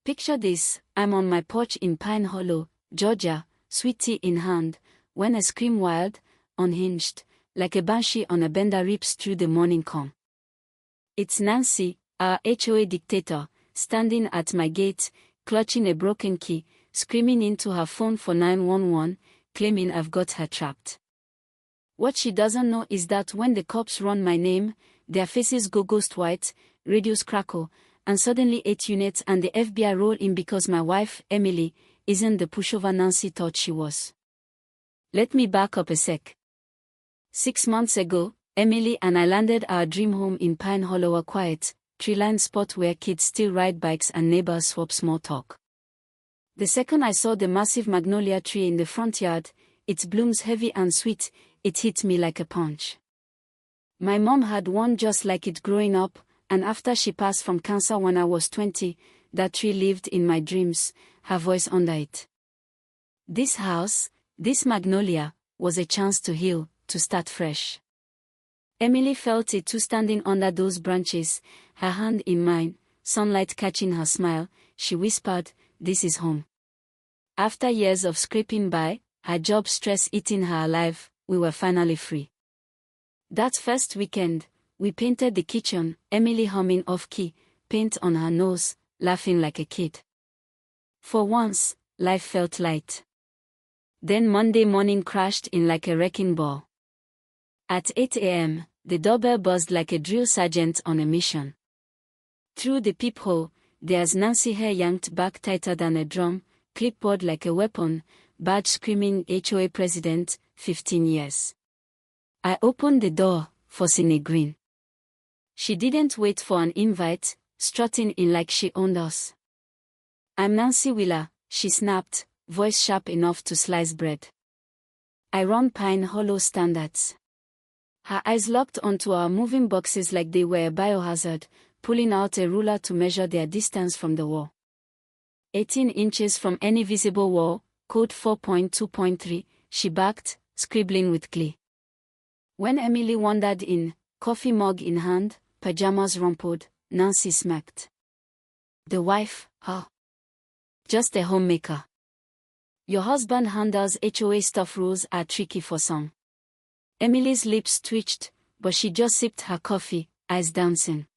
Picture this, I'm on my porch in Pine Hollow, Georgia, sweet tea in hand, when a scream wild, unhinged, like a banshee on a bender rips through the morning calm. It's Nancy, our HOA dictator, standing at my gate, clutching a broken key, screaming into her phone for 911, claiming I've got her trapped. What she doesn't know is that when the cops run my name, their faces go ghost white, radios crackle, and suddenly 8 units and the FBI roll in because my wife, Emily, isn't the pushover Nancy thought she was. Let me back up a sec. 6 months ago, Emily and I landed our dream home in Pine Hollow, a quiet, tree-lined spot where kids still ride bikes and neighbors swap small talk. The second I saw the massive magnolia tree in the front yard, its blooms heavy and sweet, it hit me like a punch. My mom had one just like it growing up, and after she passed from cancer when I was 20, that tree lived in my dreams, her voice under it. This house, this magnolia, was a chance to heal, to start fresh. Emily felt it too, standing under those branches, her hand in mine, sunlight catching her smile. She whispered, "This is home." After years of scraping by, her job stress eating her alive, we were finally free. That first weekend, we painted the kitchen, Emily humming off-key, paint on her nose, laughing like a kid. For once, life felt light. Then Monday morning crashed in like a wrecking ball. At 8 a.m., the doorbell buzzed like a drill sergeant on a mission. Through the peephole, there's Nancy, hair yanked back tighter than a drum, clipboard like a weapon, badge screaming HOA president, 15 years. I opened the door, forcing a grin. She didn't wait for an invite, strutting in like she owned us. "I'm Nancy Wheeler," she snapped, voice sharp enough to slice bread. "I run Pine Hollow standards." Her eyes locked onto our moving boxes like they were a biohazard, pulling out a ruler to measure their distance from the wall. 18 inches from any visible wall, code 4.2.3, she barked, scribbling with glee. When Emily wandered in, coffee mug in hand, pajamas rumpled, Nancy smacked. "The wife, huh? Just a homemaker. Your husband handles HOA stuff, rules are tricky for some." Emily's lips twitched, but she just sipped her coffee, eyes dancing.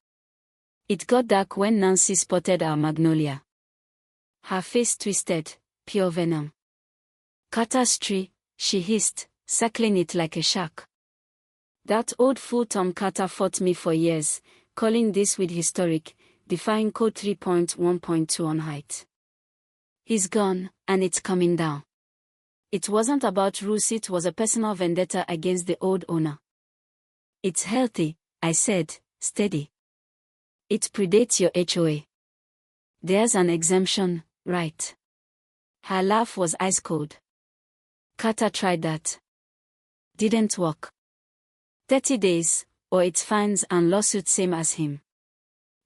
It got dark when Nancy spotted our magnolia. Her face twisted, pure venom. "Carter's tree," she hissed, circling it like a shark. "That old fool Tom Carter fought me for years, calling this weed historic, defying code 3.1.2 on height. He's gone, and it's coming down." It wasn't about rules, it was a personal vendetta against the old owner. "It's healthy," I said, steady. "It predates your HOA. There's an exemption, right?" Her laugh was ice cold. "Carter tried that. Didn't work. 30 days, or it's fines and lawsuits same as him."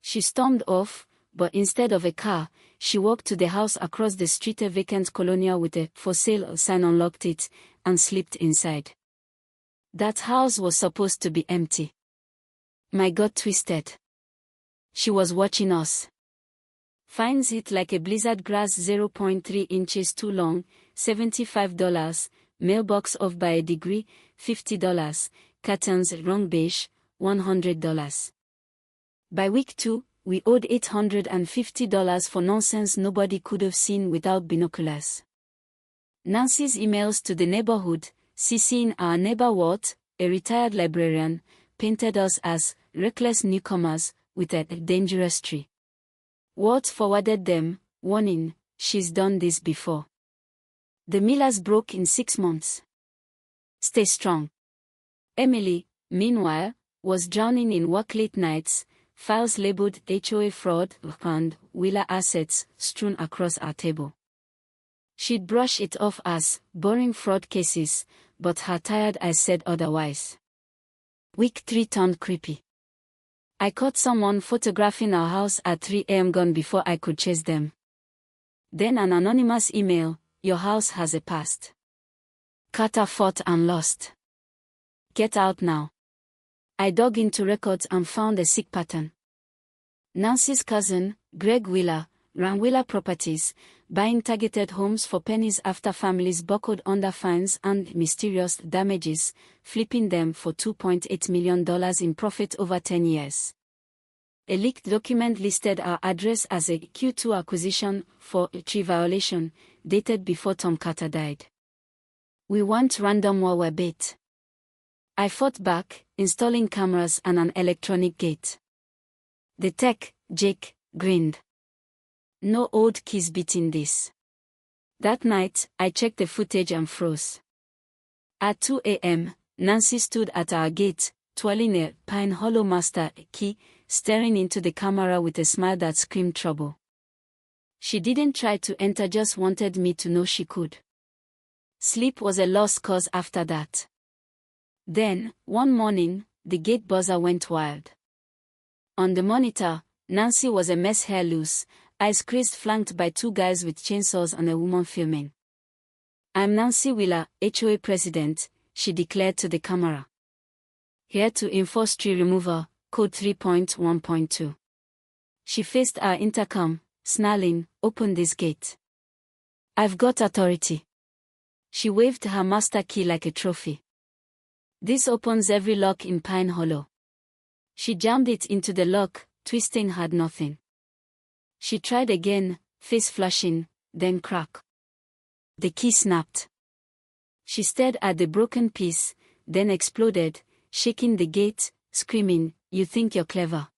She stormed off, but instead of a car, she walked to the house across the street, a vacant colonial with a "for sale" sign, unlocked it, and slipped inside. That house was supposed to be empty. My gut twisted. She was watching us. Fines hit like a blizzard, grass 0.3 inches too long, $75, mailbox off by a degree, $50, curtains wrong beige, $100. By week 2, we owed $850 for nonsense nobody could have seen without binoculars. Nancy's emails to the neighborhood, CCing our neighbor Walt, a retired librarian, painted us as reckless newcomers with a dangerous tree. Walt forwarded them, warning, "She's done this before. The millers broke in 6 months. Stay strong." Emily, meanwhile, was drowning in work late nights, files labeled HOA fraud and Wheeler assets strewn across our table. She'd brush it off as boring fraud cases, but her tired eyes said otherwise. Week 3 turned creepy. I caught someone photographing our house at 3 a.m. gone before I could chase them. Then an anonymous email, "Your house has a past. Carter fought and lost. Get out now." I dug into records and found a sick pattern. Nancy's cousin, Greg Wheeler, ran Wheeler Properties, buying targeted homes for pennies after families buckled under fines and mysterious damages, flipping them for $2.8 million in profit over 10 years. A leaked document listed our address as a Q2 acquisition for a tree violation, dated before Tom Carter died. We want ransomware bait. I fought back, installing cameras and an electronic gate. The tech, Jake, grinned. No old keys beating this. That night, I checked the footage and froze. At 2 a.m., Nancy stood at our gate, twirling a Pine Hollow master key, staring into the camera with a smile that screamed trouble. She didn't try to enter, just wanted me to know she could. Sleep was a lost cause after that. Then, one morning, the gate buzzer went wild. On the monitor, Nancy was a mess, hair loose, eyes creased, flanked by two guys with chainsaws and a woman filming. "I'm Nancy Wheeler, HOA president," she declared to the camera. "Here to enforce tree removal, code 3.1.2. She faced our intercom, snarling, "Open this gate. I've got authority." She waved her master key like a trophy. "This opens every lock in Pine Hollow." She jammed it into the lock, twisting had nothing. She tried again, face flashing, then crack. The key snapped. She stared at the broken piece, then exploded, shaking the gate, screaming, "You think you're clever?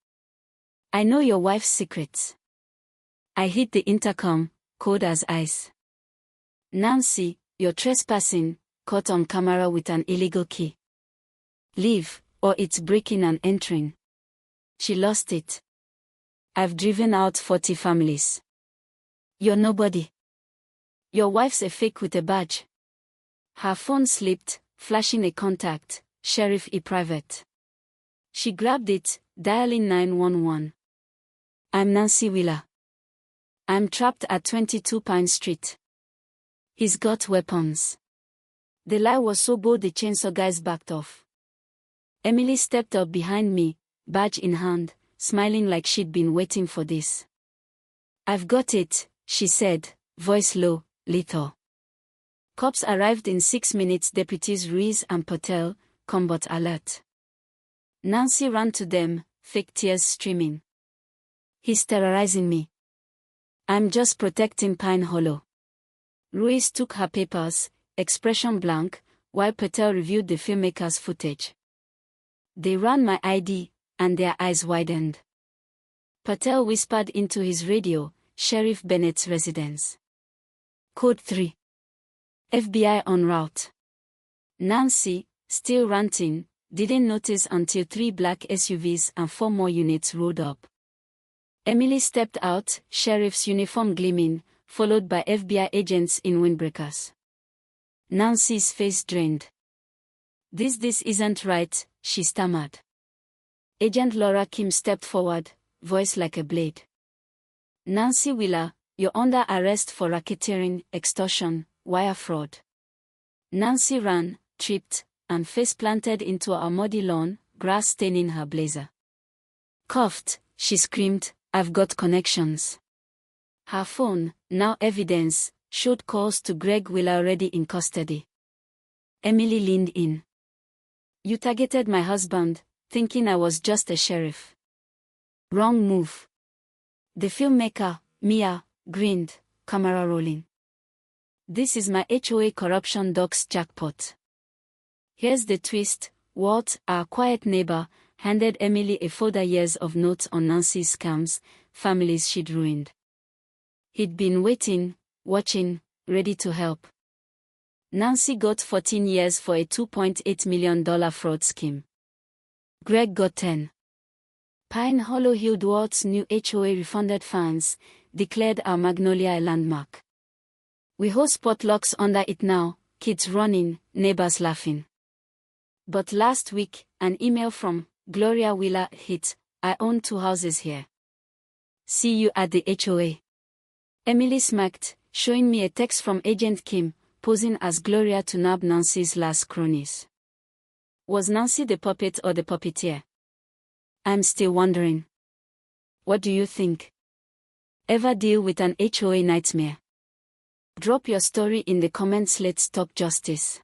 I know your wife's secrets." I hit the intercom, cold as ice. "Nancy, you're trespassing, caught on camera with an illegal key. Leave, or it's breaking and entering." She lost it. "I've driven out 40 families. You're nobody. Your wife's a fake with a badge." Her phone slipped, flashing a contact, Sheriff E. Private. She grabbed it, dialing 911. "I'm Nancy Wheeler. I'm trapped at 22 Pine Street. He's got weapons." The lie was so bold the chainsaw guys backed off. Emily stepped up behind me, badge in hand, smiling like she'd been waiting for this. "I've got it," she said, voice low, lethal. Cops arrived in 6 minutes. Deputies Ruiz and Patel, combat alert. Nancy ran to them, fake tears streaming. "He's terrorizing me. I'm just protecting Pine Hollow." Ruiz took her papers, expression blank, while Patel reviewed the filmmaker's footage. "They ran my ID," and their eyes widened. Patel whispered into his radio, "Sheriff Bennett's residence. Code 3. FBI en route." Nancy, still ranting, didn't notice until 3 black SUVs and 4 more units rolled up. Emily stepped out, sheriff's uniform gleaming, followed by FBI agents in windbreakers. Nancy's face drained. This isn't right," she stammered. Agent Laura Kim stepped forward, voice like a blade. "Nancy Wheeler, you're under arrest for racketeering, extortion, wire fraud." Nancy ran, tripped, and face-planted into our muddy lawn, grass staining her blazer. Coughed, she screamed, "I've got connections." Her phone, now evidence, showed calls to Greg Wheeler already in custody. Emily leaned in. "You targeted my husband, thinking I was just a sheriff. Wrong move." The filmmaker, Mia, grinned, camera rolling. "This is my HOA corruption docs jackpot." Here's the twist. Walt, our quiet neighbor, handed Emily a folder years of notes on Nancy's scams, families she'd ruined. He'd been waiting, watching, ready to help. Nancy got 14 years for a $2.8 million fraud scheme. Greg got 10. Pine Hollow healed Walt's new HOA refunded fines, declared our Magnolia a landmark. "We host potlucks under it now, kids running, neighbors laughing." But last week, an email from Gloria Wheeler hit, "I own 2 houses here. See you at the HOA." Emily smirked, showing me a text from Agent Kim, posing as Gloria to nab Nancy's last cronies. Was Nancy the puppet or the puppeteer? I'm still wondering. What do you think? Ever deal with an HOA nightmare? Drop your story in the comments. Let's talk justice.